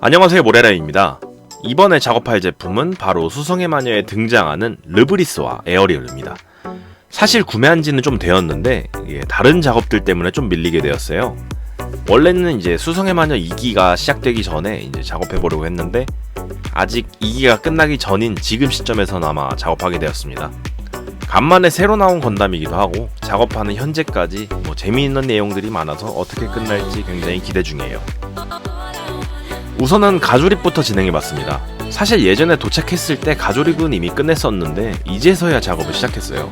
안녕하세요, 모래라입니다. 이번에 작업할 제품은 바로 수성의 마녀에 등장하는 르브리스와 에어리얼입니다. 사실 구매한 지는 좀 되었는데 다른 작업들 때문에 좀 밀리게 되었어요. 원래는 이제 수성의 마녀 2기가 시작되기 전에 이제 작업해보려고 했는데 아직 2기가 끝나기 전인 지금 시점에서는 아마 작업하게 되었습니다. 간만에 새로 나온 건담이기도 하고 작업하는 현재까지 재미있는 내용들이 많아서 어떻게 끝날지 굉장히 기대 중이에요. 우선은 가조립부터 진행해봤습니다. 사실 예전에 도착했을 때 가조립은 이미 끝냈었는데 이제서야 작업을 시작했어요.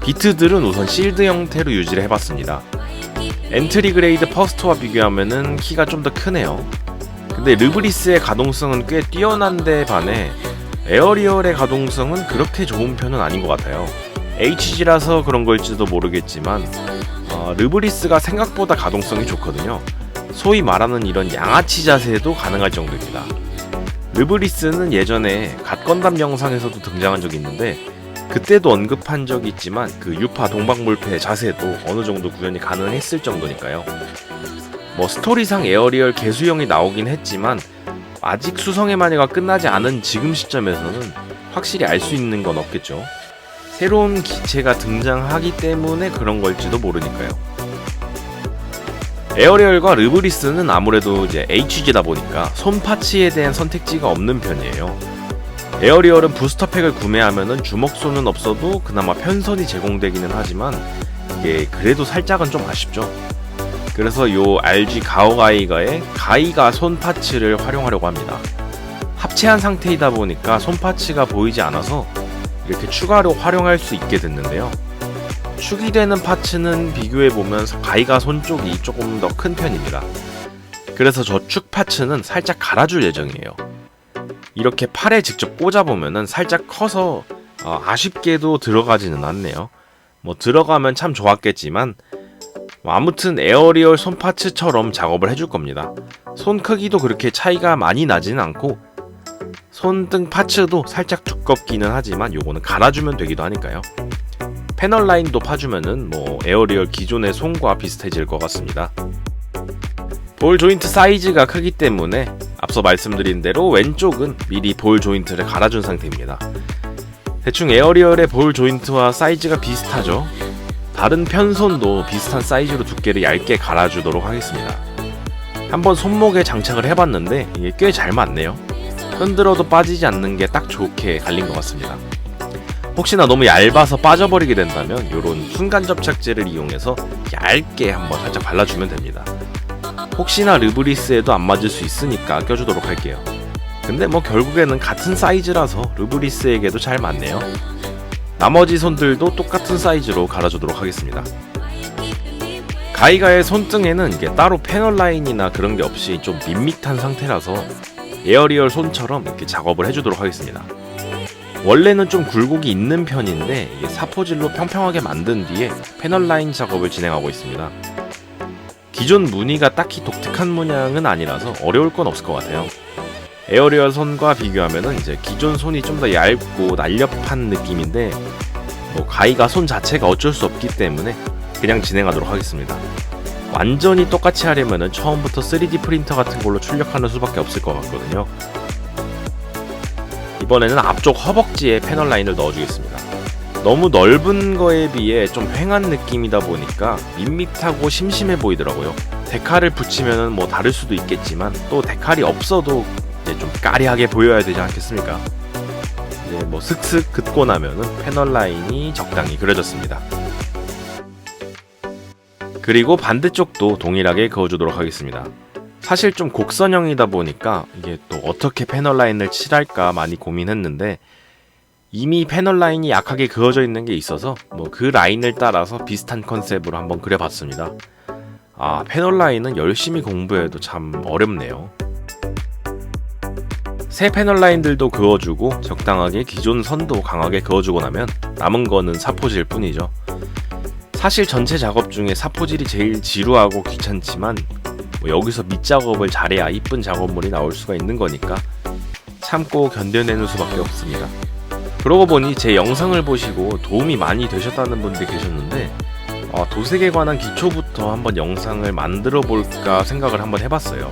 비트들은 우선 실드 형태로 유지를 해봤습니다. 엔트리 그레이드 퍼스트와 비교하면은 키가 좀 더 크네요. 근데 르브리스의 가동성은 꽤 뛰어난데 반해 에어리얼의 가동성은 그렇게 좋은 편은 아닌 것 같아요. HG라서 그런 걸지도 모르겠지만 르브리스가 생각보다 가동성이 좋거든요. 소위 말하는 이런 양아치 자세도 가능할 정도입니다. 르브리스는 예전에 갓건담 영상에서도 등장한 적이 있는데 그때도 언급한 적이 있지만 그 유파 동방몰패 자세도 어느 정도 구현이 가능했을 정도니까요. 스토리상 에어리얼 개수형이 나오긴 했지만 아직 수성의 마녀가 끝나지 않은 지금 시점에서는 확실히 알 수 있는 건 없겠죠. 새로운 기체가 등장하기 때문에 그런 걸지도 모르니까요. 에어리얼과 르브리스는 아무래도 이제 HG다 보니까 손 파츠에 대한 선택지가 없는 편이에요. 에어리얼은 부스터팩을 구매하면은 주먹손은 없어도 그나마 편선이 제공되기는 하지만 이게 그래도 살짝은 좀 아쉽죠. 그래서 요 RG 가오가이가의 가이가 손 파츠를 활용하려고 합니다. 합체한 상태이다 보니까 손 파츠가 보이지 않아서 이렇게 추가로 활용할 수 있게 됐는데요. 축이 되는 파츠는 비교해보면 가이가 손 쪽이 조금 더 큰 편입니다. 그래서 저 축 파츠는 살짝 갈아줄 예정이에요. 이렇게 팔에 직접 꽂아보면은 살짝 커서 아쉽게도 들어가지는 않네요. 들어가면 참 좋았겠지만 아무튼 에어리얼 손 파츠처럼 작업을 해줄 겁니다. 손 크기도 그렇게 차이가 많이 나지는 않고 손등 파츠도 살짝 두껍기는 하지만 요거는 갈아주면 되기도 하니까요. 패널 라인도 파주면은 에어리얼 기존의 손과 비슷해질 것 같습니다. 볼 조인트 사이즈가 크기 때문에 앞서 말씀드린 대로 왼쪽은 미리 볼 조인트를 갈아준 상태입니다. 대충 에어리얼의 볼 조인트와 사이즈가 비슷하죠. 다른 편손도 비슷한 사이즈로 두께를 얇게 갈아주도록 하겠습니다. 한번 손목에 장착을 해봤는데 이게 꽤 잘 맞네요. 흔들어도 빠지지 않는 게 딱 좋게 갈린 것 같습니다. 혹시나 너무 얇아서 빠져버리게 된다면 이런 순간 접착제를 이용해서 얇게 한번 살짝 발라주면 됩니다. 혹시나 르브리스에도 안 맞을 수 있으니까 껴주도록 할게요. 근데 결국에는 같은 사이즈라서 르브리스에게도 잘 맞네요. 나머지 손들도 똑같은 사이즈로 갈아주도록 하겠습니다. 가이가의 손등에는 이게 따로 패널 라인이나 그런 게 없이 좀 밋밋한 상태라서 에어리얼 손처럼 이렇게 작업을 해주도록 하겠습니다. 원래는 좀 굴곡이 있는 편인데 이게 사포질로 평평하게 만든 뒤에 패널 라인 작업을 진행하고 있습니다. 기존 무늬가 딱히 독특한 문양은 아니라서 어려울 건 없을 것 같아요. 에어리얼 손과 비교하면은 이제 기존 손이 좀 더 얇고 날렵한 느낌인데 가이가 손 자체가 어쩔 수 없기 때문에 그냥 진행하도록 하겠습니다. 완전히 똑같이 하려면은 처음부터 3D 프린터 같은 걸로 출력하는 수밖에 없을 것 같거든요. 이번에는 앞쪽 허벅지에 패널 라인을 넣어주겠습니다. 너무 넓은 거에 비해 좀 휑한 느낌이다 보니까 밋밋하고 심심해 보이더라고요. 데칼을 붙이면은 다를 수도 있겠지만 또 데칼이 없어도 이제 좀 까리하게 보여야 되지 않겠습니까? 이제 슥슥 긋고 나면은 패널 라인이 적당히 그려졌습니다. 그리고 반대쪽도 동일하게 그어주도록 하겠습니다. 사실 좀 곡선형이다 보니까 이게 또 어떻게 패널 라인을 칠할까 많이 고민했는데 이미 패널 라인이 약하게 그어져 있는 게 있어서 그 라인을 따라서 비슷한 컨셉으로 한번 그려봤습니다. 패널 라인은 열심히 공부해도 참 어렵네요. 새 패널 라인들도 그어주고 적당하게 기존 선도 강하게 그어주고 나면 남은 거는 사포질 뿐이죠. 사실 전체 작업 중에 사포질이 제일 지루하고 귀찮지만 여기서 밑작업을 잘해야 이쁜 작업물이 나올 수가 있는 거니까 참고 견뎌내는 수밖에 없습니다. 그러고 보니 제 영상을 보시고 도움이 많이 되셨다는 분들이 계셨는데 도색에 관한 기초부터 한번 영상을 만들어 볼까 생각을 한번 해봤어요.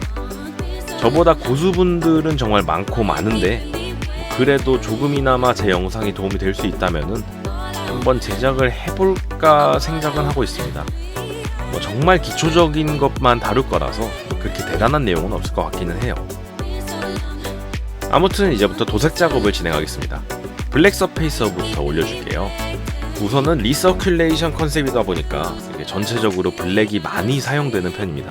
저보다 고수분들은 정말 많고 많은데 그래도 조금이나마 제 영상이 도움이 될 수 있다면은 한번 제작을 해볼까 생각은 하고 있습니다. 정말 기초적인 것만 다룰 거라서 그렇게 대단한 내용은 없을 것 같기는 해요. 아무튼 이제부터 도색 작업을 진행하겠습니다. 블랙 서페이서부터 올려줄게요. 우선은 리서큘레이션 컨셉이다 보니까 전체적으로 블랙이 많이 사용되는 편입니다.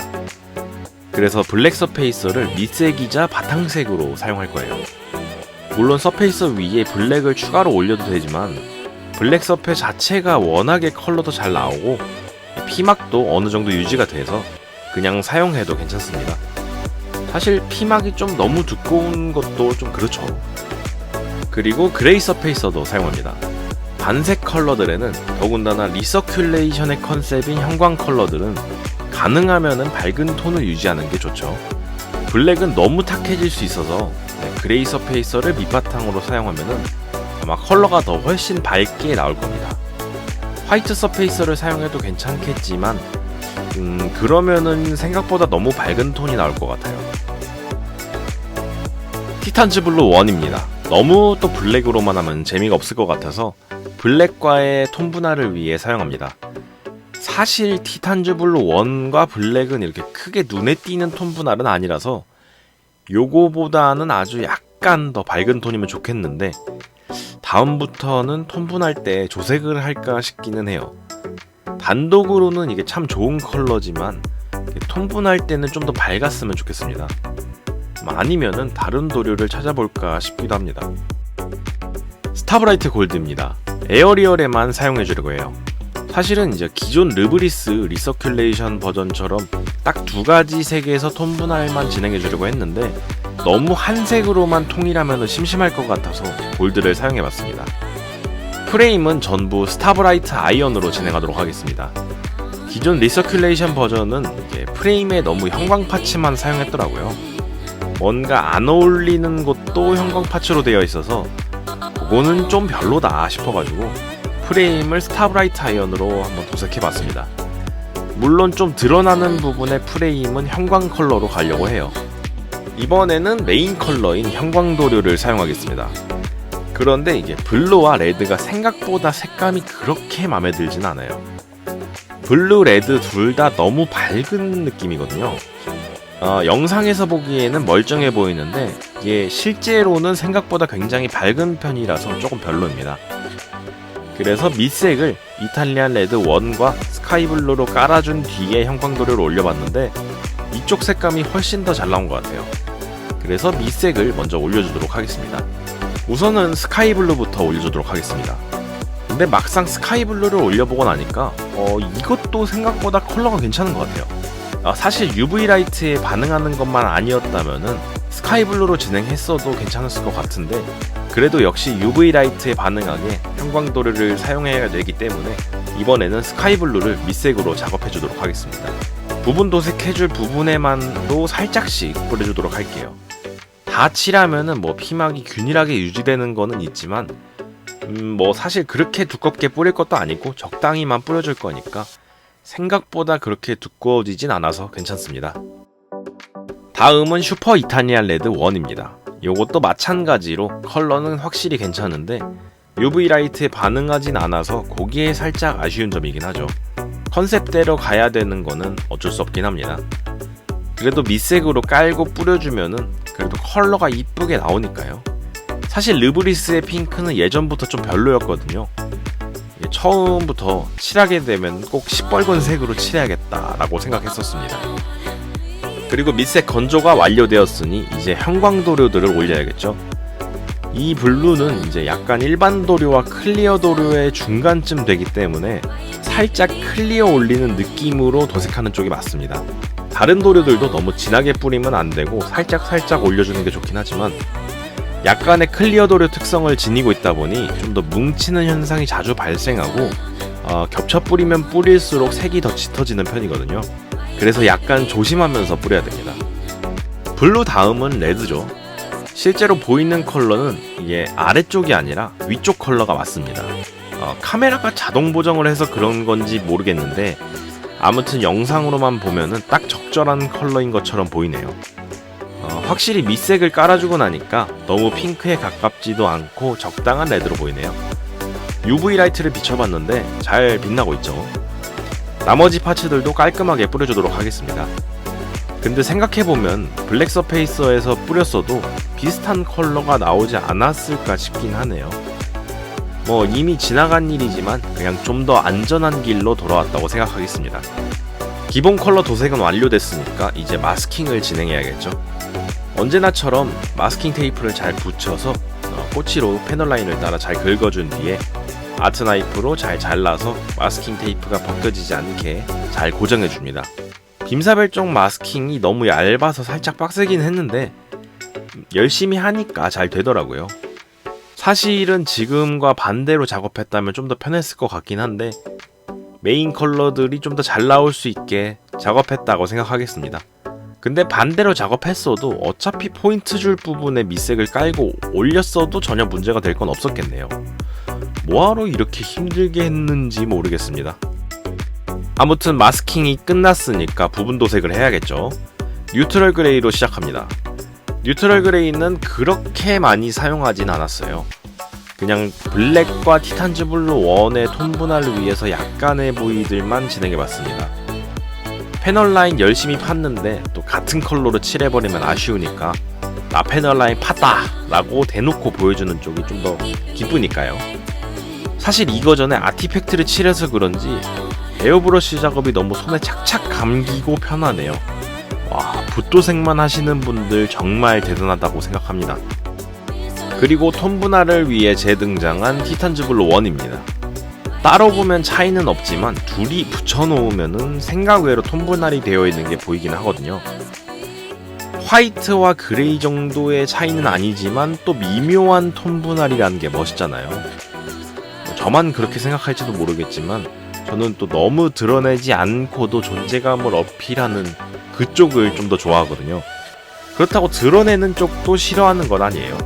그래서 블랙 서페이서를 밑색이자 바탕색으로 사용할 거예요. 물론 서페이서 위에 블랙을 추가로 올려도 되지만 블랙 서페 자체가 워낙에 컬러도 잘 나오고 피막도 어느 정도 유지가 돼서 그냥 사용해도 괜찮습니다. 사실 피막이 좀 너무 두꺼운 것도 좀 그렇죠. 그리고 그레이 서페이서도 사용합니다. 반색 컬러들에는 더군다나 리서큘레이션의 컨셉인 형광 컬러들은 가능하면은 밝은 톤을 유지하는 게 좋죠. 블랙은 너무 탁해질 수 있어서 그레이 서페이서를 밑바탕으로 사용하면은 아마 컬러가 더 훨씬 밝게 나올 겁니다. 화이트 서페이서를 사용해도 괜찮겠지만 그러면은 생각보다 너무 밝은 톤이 나올 것 같아요. 티탄즈 블루 1입니다. 너무 또 블랙으로만 하면 재미가 없을 것 같아서 블랙과의 톤 분할을 위해 사용합니다. 사실 티탄즈 블루 1과 블랙은 이렇게 크게 눈에 띄는 톤 분할은 아니라서 요거보다는 아주 약간 더 밝은 톤이면 좋겠는데 다음부터는 톤 분할 때 조색을 할까 싶기는 해요. 단독으로는 이게 참 좋은 컬러지만 톤 분할 때는 좀 더 밝았으면 좋겠습니다. 아니면은 다른 도료를 찾아볼까 싶기도 합니다. 스타브라이트 골드입니다. 에어리얼에만 사용해 주려고 해요. 사실은 이제 기존 르브리스 리서큘레이션 버전처럼 딱 두 가지 색에서 톤 분할만 진행해 주려고 했는데 너무 한 색으로만 통일하면 심심할 것 같아서 골드를 사용해 봤습니다. 프레임은 전부 스타브라이트 아이언으로 진행하도록 하겠습니다. 기존 리서큘레이션 버전은 이게 프레임에 너무 형광 파츠만 사용했더라고요. 뭔가 안 어울리는 것도 형광 파츠로 되어 있어서 그거는 좀 별로다 싶어가지고 프레임을 스타브라이트 아이언으로 한번 도색해봤습니다. 물론 좀 드러나는 부분의 프레임은 형광 컬러로 가려고 해요. 이번에는 메인 컬러인 형광 도료를 사용하겠습니다. 그런데 이게 블루와 레드가 생각보다 색감이 그렇게 마음에 들진 않아요. 블루, 레드 둘 다 너무 밝은 느낌이거든요. 영상에서 보기에는 멀쩡해 보이는데 이게 실제로는 생각보다 굉장히 밝은 편이라서 조금 별로입니다. 그래서 밑색을 이탈리안 레드 1과 스카이블루로 깔아준 뒤에 형광도료를 올려봤는데 이쪽 색감이 훨씬 더 잘 나온 것 같아요. 그래서 밑색을 먼저 올려주도록 하겠습니다. 우선은 스카이블루부터 올려주도록 하겠습니다. 근데 막상 스카이블루를 올려보고 나니까 이것도 생각보다 컬러가 괜찮은 것 같아요. 사실 UV 라이트에 반응하는 것만 아니었다면은 스카이블루로 진행했어도 괜찮았을 것 같은데 그래도 역시 UV 라이트에 반응하게 형광도료를 사용해야 되기 때문에 이번에는 스카이블루를 밑색으로 작업해주도록 하겠습니다. 부분 도색해줄 부분에만도 살짝씩 뿌려주도록 할게요. 다 칠하면은 피막이 균일하게 유지되는 거는 있지만 사실 그렇게 두껍게 뿌릴 것도 아니고 적당히만 뿌려줄 거니까 생각보다 그렇게 두꺼워지진 않아서 괜찮습니다. 다음은 슈퍼 이탈리안 레드 1입니다. 요것도 마찬가지로 컬러는 확실히 괜찮은데 UV 라이트에 반응하진 않아서 거기에 살짝 아쉬운 점이긴 하죠. 컨셉대로 가야 되는 거는 어쩔 수 없긴 합니다. 그래도 밑색으로 깔고 뿌려주면은 그래도 컬러가 이쁘게 나오니까요. 사실 르브리스의 핑크는 예전부터 좀 별로였거든요. 처음부터 칠하게 되면 꼭 시뻘건 색으로 칠해야겠다라고 생각했었습니다. 그리고 밑색 건조가 완료되었으니 이제 형광 도료들을 올려야겠죠. 이 블루는 이제 약간 일반 도료와 클리어 도료의 중간쯤 되기 때문에 살짝 클리어 올리는 느낌으로 도색하는 쪽이 맞습니다. 다른 도료들도 너무 진하게 뿌리면 안 되고 살짝 올려주는 게 좋긴 하지만 약간의 클리어 도료 특성을 지니고 있다 보니 좀 더 뭉치는 현상이 자주 발생하고 겹쳐 뿌리면 뿌릴수록 색이 더 짙어지는 편이거든요. 그래서 약간 조심하면서 뿌려야 됩니다. 블루 다음은 레드죠. 실제로 보이는 컬러는 이게 아래쪽이 아니라 위쪽 컬러가 맞습니다. 카메라가 자동 보정을 해서 그런 건지 모르겠는데 아무튼 영상으로만 보면은 딱 적절한 컬러인 것처럼 보이네요. 확실히 밑색을 깔아주고 나니까 너무 핑크에 가깝지도 않고 적당한 레드로 보이네요. UV 라이트를 비춰봤는데 잘 빛나고 있죠. 나머지 파츠들도 깔끔하게 뿌려주도록 하겠습니다. 근데 생각해보면 블랙 서페이서에서 뿌렸어도 비슷한 컬러가 나오지 않았을까 싶긴 하네요. 뭐 이미 지나간 일이지만 그냥 좀 더 안전한 길로 돌아왔다고 생각하겠습니다. 기본 컬러 도색은 완료됐으니까 이제 마스킹을 진행해야겠죠. 언제나처럼 마스킹 테이프를 잘 붙여서 꼬치로 패널 라인을 따라 잘 긁어준 뒤에 아트 나이프로 잘 잘라서 마스킹 테이프가 벗겨지지 않게 잘 고정해줍니다. 빔사별종 마스킹이 너무 얇아서 살짝 빡세긴 했는데 열심히 하니까 잘 되더라고요. 사실은 지금과 반대로 작업했다면 좀 더 편했을 것 같긴 한데 메인 컬러들이 좀 더 잘 나올 수 있게 작업했다고 생각하겠습니다. 근데 반대로 작업했어도 어차피 포인트 줄 부분에 밑색을 깔고 올렸어도 전혀 문제가 될 건 없었겠네요. 뭐하러 이렇게 힘들게 했는지 모르겠습니다. 아무튼 마스킹이 끝났으니까 부분 도색을 해야겠죠. 뉴트럴 그레이로 시작합니다. 뉴트럴 그레이는 그렇게 많이 사용하진 않았어요. 그냥 블랙과 티탄즈 블루 1의 톤 분할을 위해서 약간의 부위들만 진행해봤습니다. 패널 라인 열심히 팠는데 또 같은 컬러로 칠해버리면 아쉬우니까 나 패널 라인 팠다! 라고 대놓고 보여주는 쪽이 좀 더 기쁘니까요. 사실 이거 전에 아티팩트를 칠해서 그런지 에어브러쉬 작업이 너무 손에 착착 감기고 편하네요. 와, 붓도색만 하시는 분들 정말 대단하다고 생각합니다. 그리고 톤 분할을 위해 재등장한 티탄즈 블루 1입니다. 따로 보면 차이는 없지만 둘이 붙여놓으면 생각 외로 톤 분할이 되어 있는 게 보이긴 하거든요. 화이트와 그레이 정도의 차이는 아니지만 또 미묘한 톤 분할이라는 게 멋있잖아요. 저만 그렇게 생각할지도 모르겠지만 저는 또 너무 드러내지 않고도 존재감을 어필하는 그쪽을 좀 더 좋아하거든요. 그렇다고 드러내는 쪽도 싫어하는 건 아니에요.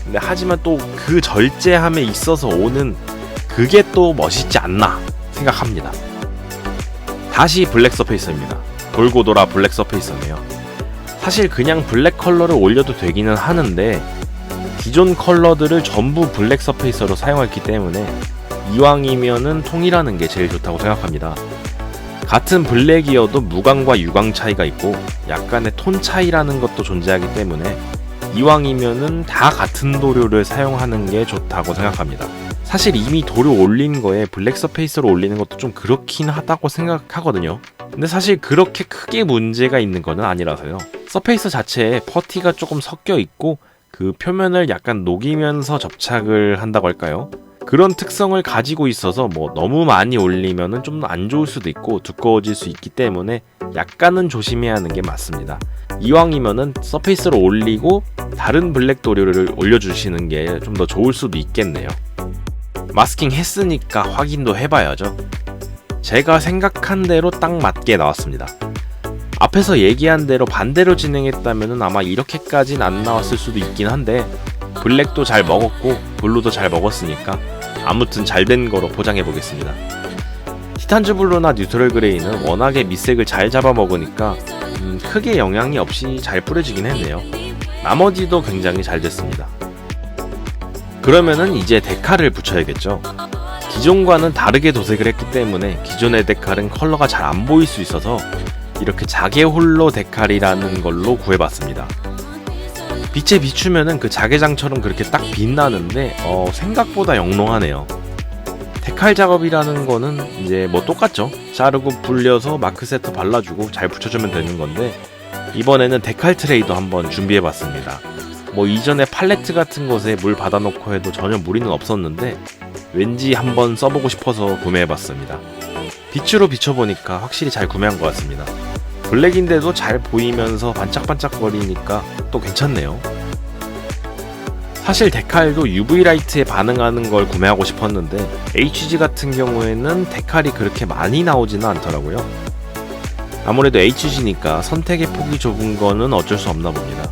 근데 하지만 또 그 절제함에 있어서 오는 그게 또 멋있지 않나 생각합니다. 다시 블랙 서페이서입니다. 돌고 돌아 블랙 서페이서네요. 사실 그냥 블랙 컬러를 올려도 되기는 하는데 기존 컬러들을 전부 블랙 서페이서로 사용했기 때문에 이왕이면은 통일하는 게 제일 좋다고 생각합니다. 같은 블랙이어도 무광과 유광 차이가 있고 약간의 톤 차이라는 것도 존재하기 때문에 이왕이면은 다 같은 도료를 사용하는 게 좋다고 생각합니다. 사실 이미 도료 올린 거에 블랙 서페이스로 올리는 것도 좀 그렇긴 하다고 생각하거든요. 근데 사실 그렇게 크게 문제가 있는 거는 아니라서요. 서페이스 자체에 퍼티가 조금 섞여 있고 그 표면을 약간 녹이면서 접착을 한다고 할까요? 그런 특성을 가지고 있어서 뭐 너무 많이 올리면은 좀 안 좋을 수도 있고 두꺼워질 수 있기 때문에 약간은 조심해야 하는 게 맞습니다. 이왕이면은 서페이스로 올리고 다른 블랙 도료를 올려주시는 게 좀 더 좋을 수도 있겠네요. 마스킹 했으니까 확인도 해봐야죠. 제가 생각한 대로 딱 맞게 나왔습니다. 앞에서 얘기한 대로 반대로 진행했다면 아마 이렇게까진 안 나왔을 수도 있긴 한데 블랙도 잘 먹었고 블루도 잘 먹었으니까 아무튼 잘 된 거로 포장해 보겠습니다. 티탄즈 블루나 뉴트럴 그레이는 워낙에 밑색을 잘 잡아먹으니까 크게 영향이 없이 잘 뿌려지긴 했네요. 나머지도 굉장히 잘 됐습니다. 그러면은 이제 데칼을 붙여야겠죠. 기존과는 다르게 도색을 했기 때문에 기존의 데칼은 컬러가 잘 안 보일 수 있어서 이렇게 자개 홀로 데칼이라는 걸로 구해봤습니다. 빛에 비추면은 그 자개장처럼 그렇게 딱 빛나는데 생각보다 영롱하네요. 데칼 작업이라는 거는 이제 뭐 똑같죠. 자르고 불려서 마크 세트 발라주고 잘 붙여주면 되는 건데 이번에는 데칼 트레이도 한번 준비해봤습니다. 뭐 이전에 팔레트 같은 곳에 물 받아놓고 해도 전혀 무리는 없었는데 왠지 한번 써보고 싶어서 구매해봤습니다. 빛으로 비춰보니까 확실히 잘 구매한 것 같습니다. 블랙인데도 잘 보이면서 반짝반짝거리니까 또 괜찮네요. 사실 데칼도 UV 라이트에 반응하는 걸 구매하고 싶었는데 HG 같은 경우에는 데칼이 그렇게 많이 나오지는 않더라고요. 아무래도 HG니까 선택의 폭이 좁은 거는 어쩔 수 없나 봅니다.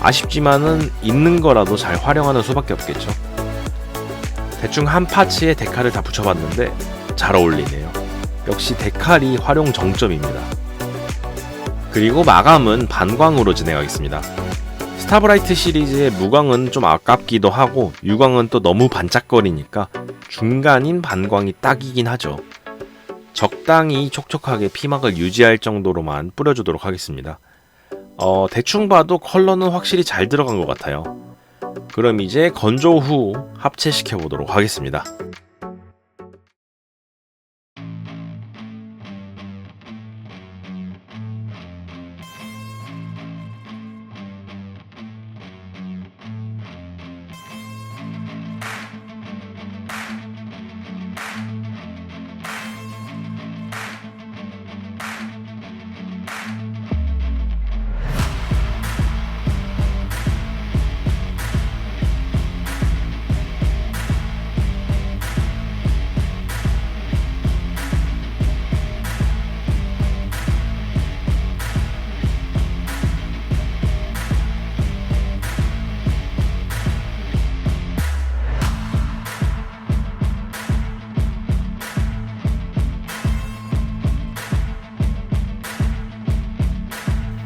아쉽지만은 있는 거라도 잘 활용하는 수밖에 없겠죠. 대충 한 파츠에 데칼을 다 붙여봤는데 잘 어울리네요. 역시 데칼이 활용 정점입니다. 그리고 마감은 반광으로 진행하겠습니다. 스타브라이트 시리즈의 무광은 좀 아깝기도 하고 유광은 또 너무 반짝거리니까 중간인 반광이 딱이긴 하죠. 적당히 촉촉하게 피막을 유지할 정도로만 뿌려주도록 하겠습니다. 대충 봐도 컬러는 확실히 잘 들어간 것 같아요. 그럼 이제 건조 후 합체시켜 보도록 하겠습니다.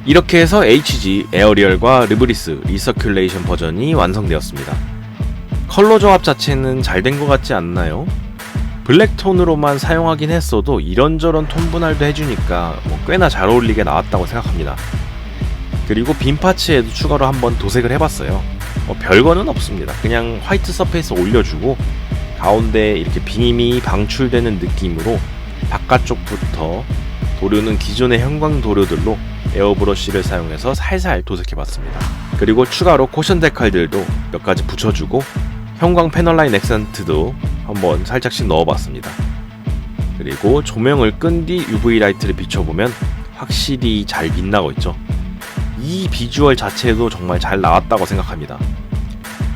이렇게 해서 HG, 에어리얼과 르브리스, 리서큘레이션 버전이 완성되었습니다. 컬러 조합 자체는 잘 된 것 같지 않나요? 블랙톤으로만 사용하긴 했어도 이런저런 톤 분할도 해주니까 꽤나 잘 어울리게 나왔다고 생각합니다. 그리고 빈 파츠에도 추가로 한번 도색을 해봤어요. 별거는 없습니다. 그냥 화이트 서페이스 올려주고 가운데 이렇게 빔이 방출되는 느낌으로 바깥쪽부터 도료는 기존의 형광 도료들로 에어브러쉬를 사용해서 살살 도색해봤습니다. 그리고 추가로 쿠션 데칼들도 몇 가지 붙여주고 형광 패널라인 액센트도 한번 살짝씩 넣어봤습니다. 그리고 조명을 끈 뒤 UV 라이트를 비춰보면 확실히 잘 빛나고 있죠. 이 비주얼 자체도 정말 잘 나왔다고 생각합니다.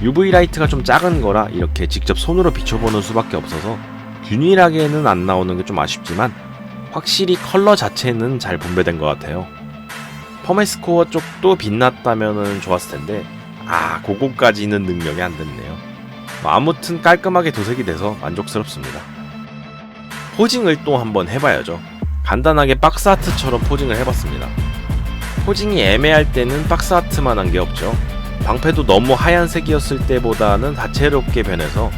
UV 라이트가 좀 작은 거라 이렇게 직접 손으로 비춰보는 수밖에 없어서 균일하게는 안 나오는 게 좀 아쉽지만 확실히 컬러 자체는 잘 분배된 것 같아요. 퍼메스코어 쪽도 빛났다면 좋았을 텐데 그거까지는 능력이 안 됐네요. 아무튼 깔끔하게 도색이 돼서 만족스럽습니다. 포징을 또 한번 해봐야죠. 간단하게 박스아트처럼 포징을 해봤습니다. 포징이 애매할 때는 박스아트만 한 게 없죠. 방패도 너무 하얀색이었을 때보다는 다채롭게 변해서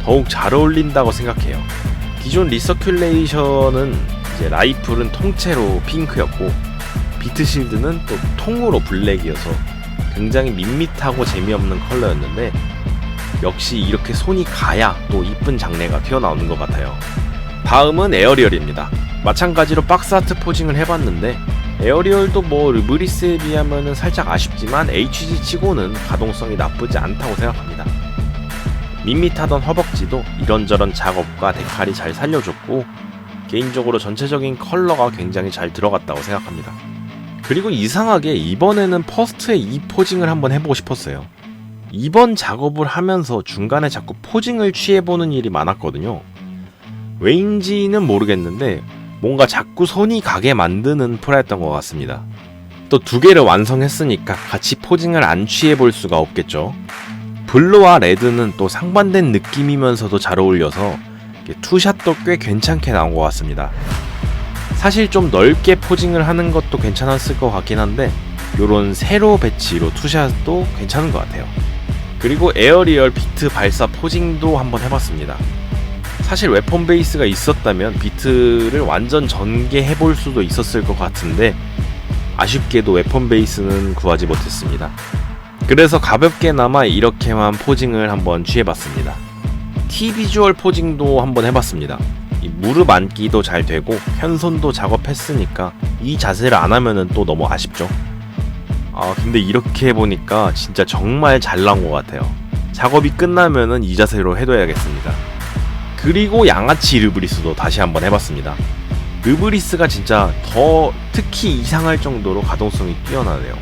더욱 잘 어울린다고 생각해요. 기존 리서큘레이션은 이제 라이플은 통째로 핑크였고 비트실드는 또 통으로 블랙이어서 굉장히 밋밋하고 재미없는 컬러였는데 역시 이렇게 손이 가야 또 이쁜 장르가 튀어나오는 것 같아요. 다음은 에어리얼입니다. 마찬가지로 박스아트 포징을 해봤는데 에어리얼도 르브리스에 비하면 살짝 아쉽지만 HG 치고는 가동성이 나쁘지 않다고 생각합니다. 밋밋하던 허벅지도 이런저런 작업과 데칼이 잘 살려줬고 개인적으로 전체적인 컬러가 굉장히 잘 들어갔다고 생각합니다. 그리고 이상하게 이번에는 퍼스트의 이 포징을 한번 해보고 싶었어요. 이번 작업을 하면서 중간에 자꾸 포징을 취해보는 일이 많았거든요. 왜인지는 모르겠는데 뭔가 자꾸 손이 가게 만드는 프라였던 것 같습니다. 또 두 개를 완성했으니까 같이 포징을 안 취해볼 수가 없겠죠. 블루와 레드는 또 상반된 느낌이면서도 잘 어울려서 투샷도 꽤 괜찮게 나온 것 같습니다. 사실 좀 넓게 포징을 하는 것도 괜찮았을 것 같긴 한데 요런 세로 배치로 투샷도 괜찮은 것 같아요. 그리고 에어리얼 비트 발사 포징도 한번 해봤습니다. 사실 웨폰 베이스가 있었다면 비트를 완전 전개해볼 수도 있었을 것 같은데 아쉽게도 웨폰 베이스는 구하지 못했습니다. 그래서 가볍게나마 이렇게만 포징을 한번 취해봤습니다. T 비주얼 포징도 한번 해봤습니다. 이 무릎 앉기도 잘 되고 편손도 작업했으니까 이 자세를 안 하면은 또 너무 아쉽죠. 근데 이렇게 해보니까 진짜 정말 잘 나온 것 같아요. 작업이 끝나면은 이 자세로 해둬야겠습니다. 그리고 양아치 르브리스도 다시 한번 해봤습니다. 르브리스가 진짜 더 특히 이상할 정도로 가동성이 뛰어나네요.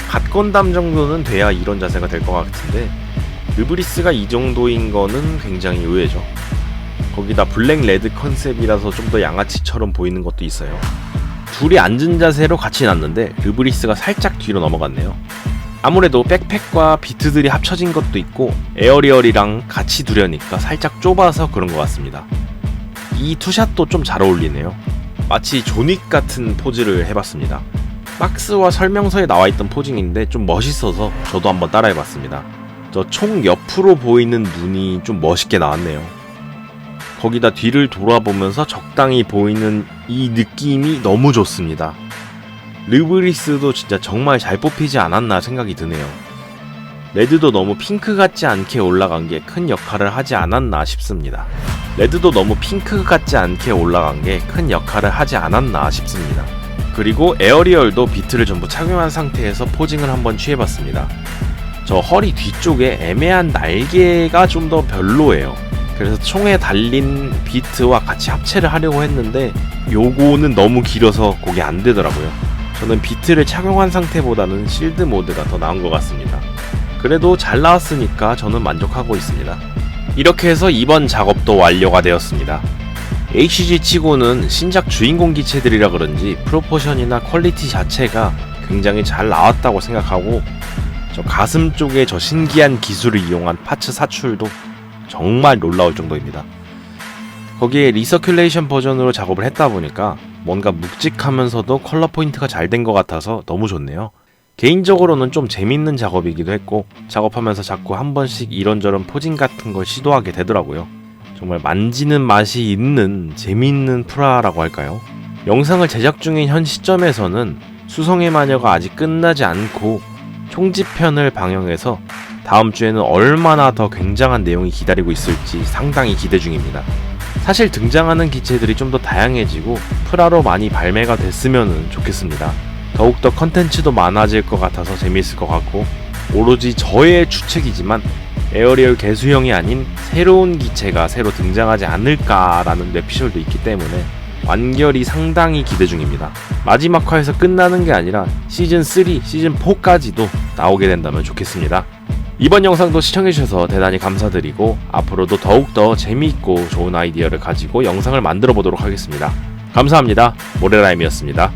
갓건담 정도는 돼야 이런 자세가 될 것 같은데 르브리스가 이 정도인 거는 굉장히 의외죠. 거기다 블랙 레드 컨셉이라서 좀 더 양아치처럼 보이는 것도 있어요. 둘이 앉은 자세로 같이 놨는데 르브리스가 살짝 뒤로 넘어갔네요. 아무래도 백팩과 비트들이 합쳐진 것도 있고 에어리얼이랑 같이 두려니까 살짝 좁아서 그런 것 같습니다. 이 투샷도 좀 잘 어울리네요. 마치 존윅 같은 포즈를 해봤습니다. 박스와 설명서에 나와있던 포징인데 좀 멋있어서 저도 한번 따라해봤습니다. 저 총 옆으로 보이는 눈이 좀 멋있게 나왔네요. 거기다 뒤를 돌아보면서 적당히 보이는 이 느낌이 너무 좋습니다. 르브리스도 진짜 정말 잘 뽑히지 않았나 생각이 드네요. 레드도 너무 핑크 같지 않게 올라간 게 큰 역할을 하지 않았나 싶습니다. 그리고 에어리얼도 비트를 전부 착용한 상태에서 포징을 한번 취해봤습니다. 저 허리 뒤쪽에 애매한 날개가 좀 더 별로예요. 그래서 총에 달린 비트와 같이 합체를 하려고 했는데 요거는 너무 길어서 그게 안 되더라고요. 저는 비트를 착용한 상태보다는 실드 모드가 더 나은 것 같습니다. 그래도 잘 나왔으니까 저는 만족하고 있습니다. 이렇게 해서 이번 작업도 완료가 되었습니다. HG 치고는 신작 주인공 기체들이라 그런지 프로포션이나 퀄리티 자체가 굉장히 잘 나왔다고 생각하고, 저 가슴 쪽에 저 신기한 기술을 이용한 파츠 사출도 정말 놀라울 정도입니다. 거기에 리서큘레이션 버전으로 작업을 했다 보니까 뭔가 묵직하면서도 컬러 포인트가 잘 된 것 같아서 너무 좋네요. 개인적으로는 좀 재밌는 작업이기도 했고, 작업하면서 자꾸 한 번씩 이런저런 포징 같은 걸 시도하게 되더라고요. 정말 만지는 맛이 있는 재미있는 프라라고 할까요? 영상을 제작 중인 현 시점에서는 수성의 마녀가 아직 끝나지 않고 총집편을 방영해서 다음 주에는 얼마나 더 굉장한 내용이 기다리고 있을지 상당히 기대 중입니다. 사실 등장하는 기체들이 좀 더 다양해지고 프라로 많이 발매가 됐으면 좋겠습니다. 더욱더 컨텐츠도 많아질 것 같아서 재미있을 것 같고, 오로지 저의 추측이지만 에어리얼 개수형이 아닌 새로운 기체가 새로 등장하지 않을까라는 뇌피셜도 있기 때문에 완결이 상당히 기대 중입니다. 마지막 화에서 끝나는 게 아니라 시즌3, 시즌4까지도 나오게 된다면 좋겠습니다. 이번 영상도 시청해주셔서 대단히 감사드리고, 앞으로도 더욱더 재미있고 좋은 아이디어를 가지고 영상을 만들어 보도록 하겠습니다. 감사합니다. 모래라임이었습니다.